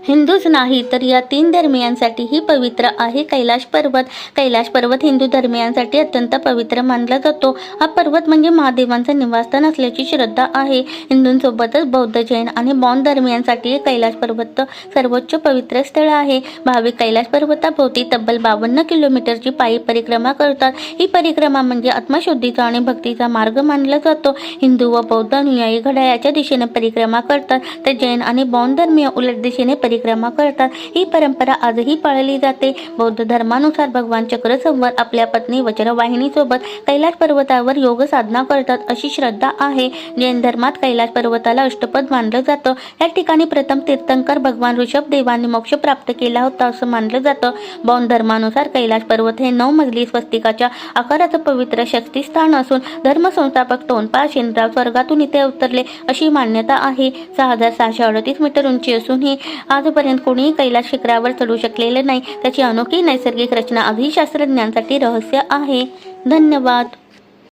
हिंदूच नाही तर या 3 धर्मियांसाठीही पवित्र आहे कैलाश पर्वत. कैलाश पर्वत हिंदू धर्मियांसाठी अत्यंत पवित्र मानला जातो. हा पर्वत म्हणजे महादेवांचं निवासस्थान असल्याची श्रद्धा आहे. हिंदूंसोबतच बौद्ध, जैन आणि बौद्ध धर्मियांसाठी कैलाश पर्वत सर्वोच्च पवित्र स्थळ आहे. भाविक कैलाश पर्वताभोवती तब्बल 52 किलोमीटरची पायी परिक्रमा करतात. ही परिक्रमा म्हणजे आत्मशुद्धीचा आणि भक्तीचा मार्ग मानला जातो. हिंदू व बौद्ध अनुयायी घड्याळाच्या दिशेने परिक्रमा करतात, तर जैन आणि बौद्ध धर्मीय उलट दिशेने परिक्रमा करतात. ही परंपरा आजही पाळली जाते. बौद्ध धर्मानुसार भगवान चक्रसंवर आपल्या पत्नी वज्रवाहिनीसोबत कैलाश पर्वतावर योग साधना करतात अशी श्रद्धा आहे. जैन धर्मात कैलाश पर्वताला अष्टपद मानलं जातं. या ठिकाणी प्रथम तीर्थंकर भगवान ऋषभदेवांनी मोक्ष प्राप्त केला होता असं मानलं जातं. बौद्ध धर्मानुसार कैलाश पर्वत हे 9 मजली स्वस्तिकाच्या आकाराचं पवित्र शक्तिस्थान असून धर्मसंस्थापक टोनपा शिनराव स्वर्गातून इथे उतरले अशी मान्यता आहे. 6638 मीटर उंची असूनही आजपर्यंत कोणीही कैलास शिखरावर चढू शकलेले नाही. त्याची अनोखी नैसर्गिक रचना आजही शास्त्रज्ञांसाठी रहस्य आहे. धन्यवाद.